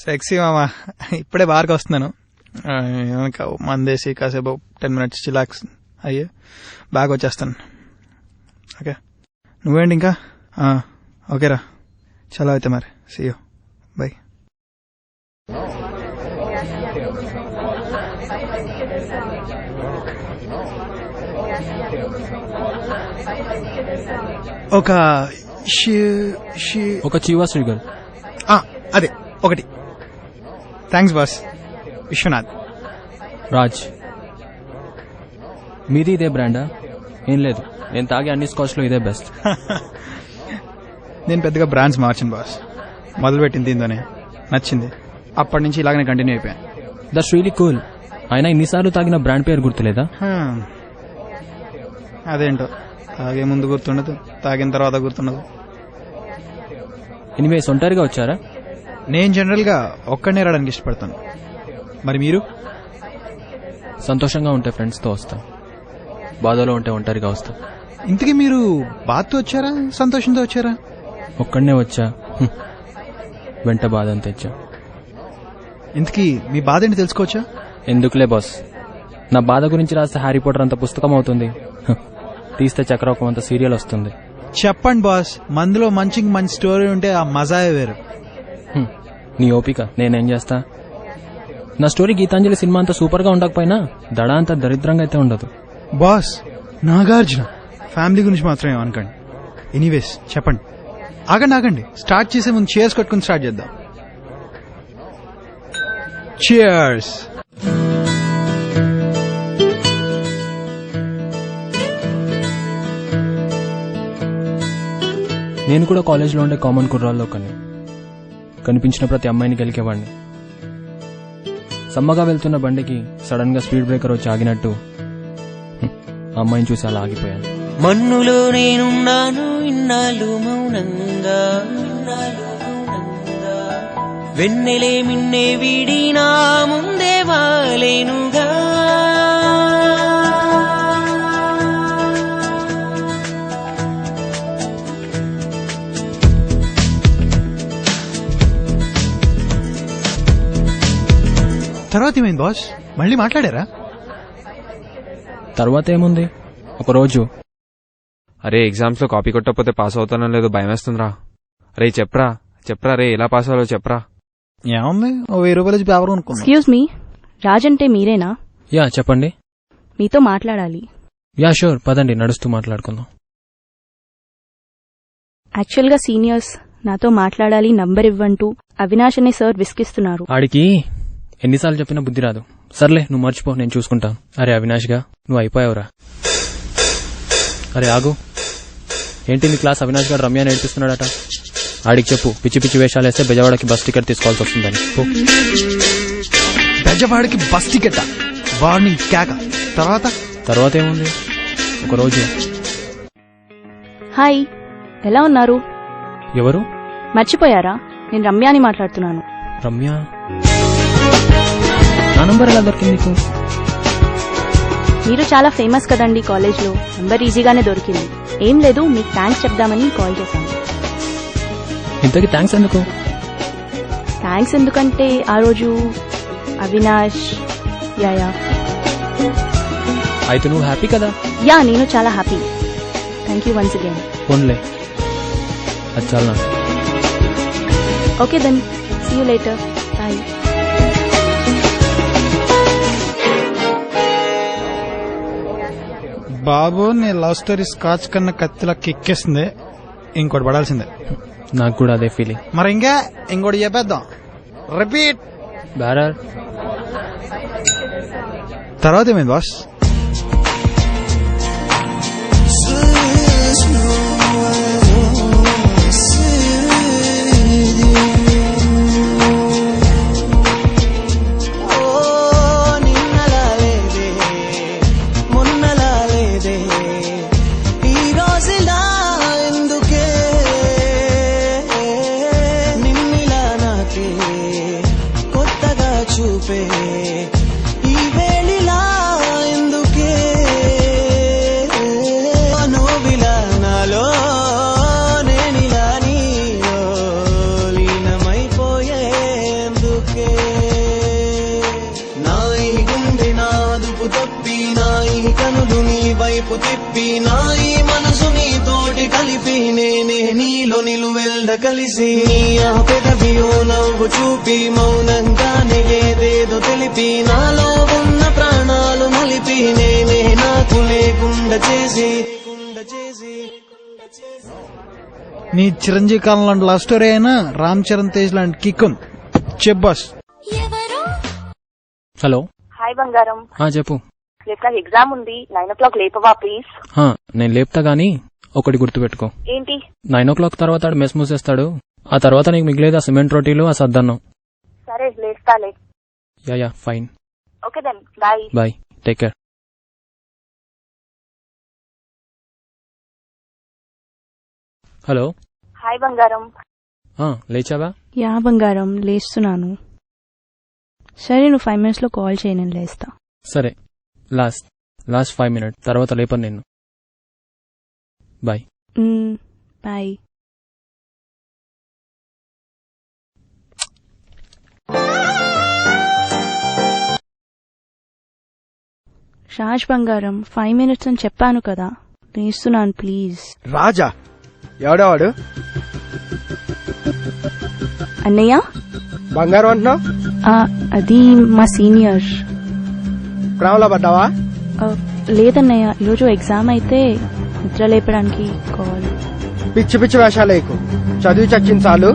Sexy మామా, ఇప్పుడే బార్కి వస్తున్నాను. మందేసి కాసేపు 10 minutes చిలాక్స్ అయ్యే బాగా వచ్చేస్తాను. ఓకే, నువ్వేంటి ఇంకా? ఓకేరా, చలో అయితే మరి, సీ యూ, బై. ఒక చీవా శ్రీగల్, అదే ఒకటి. Thanks boss. విశ్వనాథ్. రాజ్, మీది ఇదే బ్రాండా? ఏం లేదు, నేను తాగే అన్ని స్కాచ్ లో ఇదే బెస్ట్. నేను పెద్దగా బ్రాండ్స్ మార్చాను బాస్, మొదలుపెట్టింది దీంతోనే, నచ్చింది, అప్పటి నుంచి ఇలాగనే కంటిన్యూ అయిపోయాను. That's really cool. అయినా ఇన్నిసార్లు తాగిన బ్రాండ్ పేరు గుర్తులేదా? అదేంటో, తాగే ముందు గుర్తుండదు, తాగిన తర్వాత గుర్తుండదు. ఎనీవేస్, ఒంటరిగా వచ్చారా? నేను జనరల్ గా ఒక్కడనే రావడానికి ఇష్టపడతాను. మరి మీరు? సంతోషంగా ఉంటే ఫ్రెండ్స్ తో వస్తా, బాధలో ఉంటే ఒంటరిగా వస్తా. ఇంతకీ మీరు బాధతో వచ్చారా, సంతోషంతో వచ్చారా? ఒక్కడనే వచ్చా, వెంట బాధని తెచ్చా. ఇంతకీ మీ బాధ ఏంటి తెలుసుకోవచ్చా? ఎందుకులే బాస్, నా బాధ గురించి రాస్తే హ్యారీ పోటర్ అంత పుస్తకం అవుతుంది, తీస్తే చక్రవాకం అంత సీరియల్ వస్తుంది. చెప్పండి బాస్, మందులో మంచి స్టోరీ ఉంటే ఆ మజాయే వేరు. నీ ఓపిక నేనేం చేస్తా? నా స్టోరీ గీతాంజలి సినిమా అంత సూపర్ గా ఉండకపోయినా దడా అంత దరిద్రంగా అయితే ఉండదు. బాస్, నాగార్జున ఫ్యామిలీ గురించి మాత్రమే అనకండి. ఎనీవేస్ చెప్పండి. ఆగండి, స్టార్ట్ చేసే ముందు చీర్స్ కొట్టుకుని స్టార్ట్ చేద్దాం. చీర్స్. నేను కూడా కాలేజ్లో ఉండే కామన్ కుర్రాల్లో కనిపించిన ప్రతి అమ్మాయిని గెలికేవాడిని. సమ్మగా వెళ్తున్న బండికి సడన్ గా స్పీడ్ బ్రేకర్ వచ్చి ఆగినట్టు అమ్మాయిని చూసి అలా ఆగిపోయాను. మన్నులో నేనున్నాను ఇన్నాళ్ళు మౌనంగా, వెన్నెలే మిన్నే వీడినా ముందే వాలేనుగా. తర్వాత ఏమైంది బాస్? మళ్ళీ మాట్లాడారా? తర్వాత ఏముంది, ఒకరోజు అరే ఎగ్జామ్స్ లో కాపీ కొట్టకపోతే పాస్ అవుతానో లేదో భయం వేస్తుందిరా. రే చెప్పరా రే, ఎలా పాస్ అవ్వాలో చెప్పరా. ఏముంది, 1000 రూపాయలు పేపర్ అనుకున్నా. ఎక్స్క్యూజ్ మీ, రాజ్ అంటే మీరేనా? యా చెప్పండి. మీతో మాట్లాడాలి. యా షూర్, పదండి నడుస్తూ మాట్లాడుకుందాం. యాక్చువల్ గా సీనియర్స్ నాతో మాట్లాడాలి, నంబర్ ఇవ్వంటూ అవినాష్ అనే సార్ విసిగిస్తున్నారు. ఆడికి ఎన్నిసార్లు చెప్పినా బుద్ధి రాదు. సర్లే నువ్వు మర్చిపో, నేను చూసుకుంటా. అరే అవినాష్ గా, నువ్వు అయిపోయావురా. అరే ఆగు, ఏంటి మీ క్లాస్ అవినాష్ గారు రమ్య నేర్పిస్తున్నాడట. ఆడికి చెప్పు, పిచ్చి పిచ్చి వేషాలు వేస్తే బెజవాడకి బస్ టికెట్ తీసుకోవాల్సి వస్తుందని. బెజవాడకి బస్ టికెట్? వార్నింగ్ కేక. తర్వాత ఏముంది, ఒకరోజు. హాయ్, ఎలా ఉన్నారు? ఎవరు? మర్చిపోయారా? నేను రమ్యాని మాట్లాడుతున్నాను. రమ్య? నా నంబర్ ఎలా దొరికింది నీకు? మీరు చాలా ఫేమస్ కదండి కాలేజ్లో, నంబర్ ఈజీగానే దొరికింది. ఏం లేదు, మీకు థ్యాంక్స్ చెప్దామని కాల్ చేశాను. ఇంతకీ థ్యాంక్స్ ఎందుకు? థ్యాంక్స్ ఎందుకంటే ఆ రోజు అవినాష్. యా అయితే నువ్వు హ్యాపీ కదా? యా, నేను చాలా happy. Thank you once again. ఫోన్లే, అది చాలా. Okay then, see you later. Bye. బాబు, నీ లవ్ స్టోరీ స్కాచ్ కన్నా కత్తిలా కిక్కేస్తుంది, ఇంకోటి పడాల్సిందే. నాకు కూడా అదే ఫీలింగ్. మరి ఇంకోటి చెప్పేద్దాం. రిపీట్. బ్యారర్. తర్వాత ఏమైంది బాస్? చూపే ఈ వేళిలా నాయి కనులు నీ వైపు తిప్పి నాయి మనసు నీ తోటి కలిపి నేనే నీలో నిలువెల్ద కలిసి నీ ఆ పెదవియో నవ్వు చూపి మౌనంగానే ఏదేదో తెలిపి నాలో ఉన్న ప్రాణాలు మలిపి నేనే నాకు లేకుండా చేసి నీ చిరంజీవి కాలం లాంటి లవ్ స్టోరీ అయినా రామ్ చరణ్ తేజ్ లాంటి కిక్ ఉంది. చెప్ బాస్. హలో. హాయ్ బంగారం. చెప్పు. రేపు నాకు ఎగ్జామ్ ఉంది, 9 o'clock లేపవా ప్లీజ్? నేను లేపుతా గానీ ఒకటి గుర్తుపెట్టుకో. ఏంటి? 9 o'clock తర్వాత మెస్ మూసేస్తాడు. ఆ తర్వాత నీకు మిగిలేదు ఆ సిమెంట్ రోటీలు, ఆ సద్దన్నం. సరే లేస్తాలే. Yeah fine. Okay then bye. Bye, take care. Hello. Hi బంగారం. లేచావా? యా బంగారం లేస్తున్నాను. సరే నువ్వు 5 minutes లో కాల్ చేయి, నేను లేస్తా. సరే, లాస్ట్ 5 minutes తర్వాత లేపను నిన్ను. బాయ్. బాయ్. రాజ్ బంగారం 5 minutes అని చెప్పాను కదా, లేస్తున్నాను ప్లీజ్. రాజా ఎవడవాడు? అన్నయ్య. బంగారం అంటున్నావు? అది మా సీనియర్. ప్రేమలో పడ్డావా? లేదన్నయ్య, ఈరోజు ఎగ్జామ్ అయితే నిద్ర లేపడానికి కాల్. పిచ్చి పిచ్చి వేషాలు వేయకు, చదివి చచ్చింది చాలు.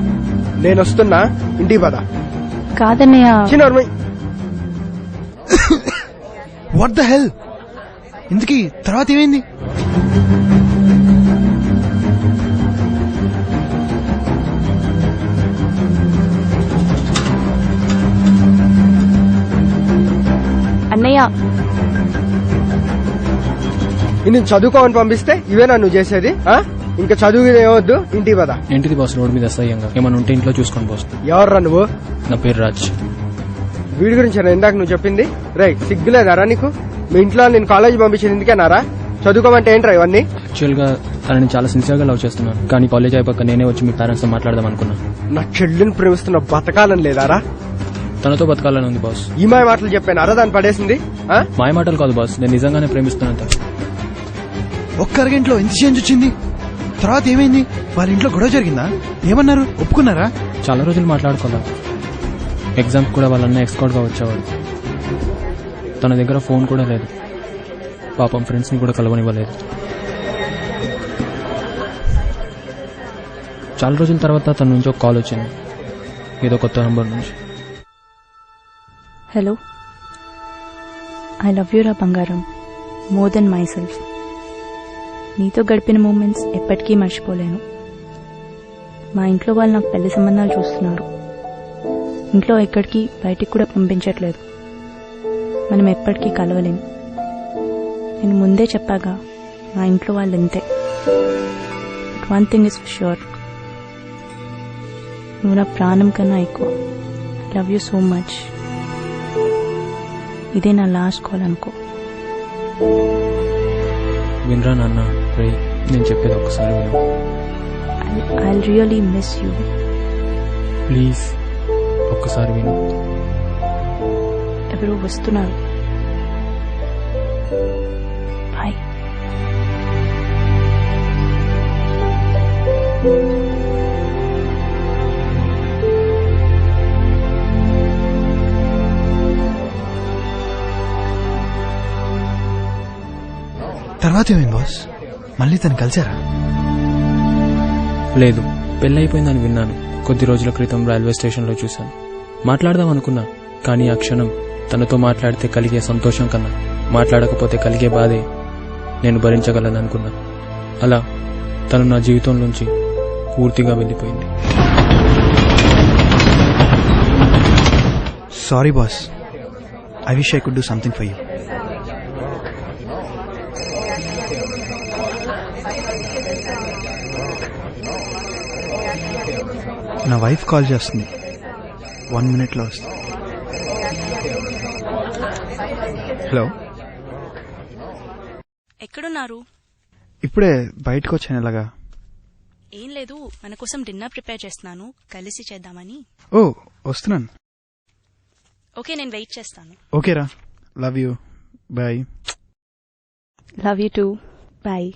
నేను వస్తున్నా, ఇంటికి పద. కాదన్నయ్య. What the hell? ఇంతకీ తర్వాత ఏమైంది? అన్నయ్య, నేను చదువుకోమని పంపిస్తే ఇవేనా నువ్వు చేసేది? ఇంకా చదువు ఏమొద్దు, ఇంటికి పద. ఏంటిది బాస్ రోడ్ మీద అసహ్యంగా? ఏమన్నా ఉంటే ఇంట్లో చూసుకొని బాస్. ఎవర్రా నువ్వు? నా పేరు రాజ్. వీడి గురించి ఇందాక నువ్వు చెప్పింది. రే సిగ్గులేదారా నీకు? మీ ఇంట్లో నేను కాలేజీ పంపించింది ఎందుకేనారా? చదువుకోమంటే ఏంట్రా ఇవన్నీ? యాక్చువల్ గా తనని చాలా సిన్సియర్ గా లవ్ చేస్తున్నాను, కానీ కాలేజ్ అయిపోయాక నేనే వచ్చి మీ పేరెంట్స్ తో మాట్లాడదాం అనుకున్నా. నా చెల్లిని ప్రేమిస్తున్న బతకాలని లేదారా? తనతో బతకాలని ఉంది బాస్. ఈ మాయ మాటలు చెప్పానారా దాన్ని పడేసింది? మాయ మాటలు కాదు బాస్, నేను నిజంగానే ప్రేమిస్తున్నాను. ఒక్క అరగంటలో ఎంత చేంజ్ వచ్చింది? తర్వాత ఏమైంది? వాళ్ళ ఇంట్లో గొడవ జరిగిందా? ఏమన్నారు? ఒప్పుకున్నారా? చాలా రోజులు మాట్లాడుకోలే. ఎగ్జామ్ కూడా వాళ్ళన్న ఎక్స్కౌట్ గా వచ్చేవాడు. తన దగ్గర ఫోన్ కూడా లేదు. పాపం ఫ్రెండ్స్ ని కూడా కలవనివ్వలేదు. చాలా రోజుల తర్వాత తన నుంచి ఒక కాల్ వచ్చింది, ఏదో కొత్త నంబర్ నుంచి. హలో. ఐ లవ్ యూ రా బంగారం, మోర్ దెన్ మై సెల్ఫ్. నీతో గడిపిన మూమెంట్స్ ఎప్పటికీ మర్చిపోలేను. మా ఇంట్లో వాళ్ళు నాకు పెళ్లి సంబంధాలు చూస్తున్నారు. ఇంట్లో ఎక్కడికి బయటికి కూడా పంపించట్లేదు. మనం ఎప్పటికీ కలవలేము. నేను ముందే చెప్పాగా, మా ఇంట్లో వాళ్ళు ఎంతే. But one thing is for sure, నువ్వు నా ప్రాణం కన్నా ఎక్కువ. I love you so much. ఇదే నా లాస్ట్ కాల్ అనుకో. వినరా నాన్న, రే నేను చెప్పేది ఒక్కసారి విను. I really miss you. Please ఒక్కసారి విను. ఎవరో వస్తున్నారు. బాయ్. తర్వాత ఏమైంది బాస్? మళ్ళీ తను కలిసారా? లేదు, పెళ్ళైపోయిందని విన్నాను. కొద్ది రోజుల క్రితం రైల్వే స్టేషన్లో చూశాను. మాట్లాడదాం అనుకున్నా, కానీ ఆ క్షణం తనతో మాట్లాడితే కలిగే సంతోషం కన్నా మాట్లాడకపోతే కలిగే బాధే నేను భరించగలను అనుకున్నా. అలా తను నా జీవితం నుంచి పూర్తిగా వెళ్ళిపోయింది. Sorry boss, I wish I could do something for you. నా వైఫ్ కాల్ చేస్తుంది, 1 minute లో వస్తుంది. హలో. ఎక్కడున్నారు? ఇప్పుడే బయటకు వచ్చాను. ఎలాగా? ఏం లేదు, మన కోసం డిన్నర్ ప్రిపేర్ చేస్తున్నాను, కలిసి చేద్దామని. ఓ వస్తున్నాను. ఓకే, నేను వెయిట్ చేస్తాను. ఓకేరా, love you, bye. Love you too. Bye.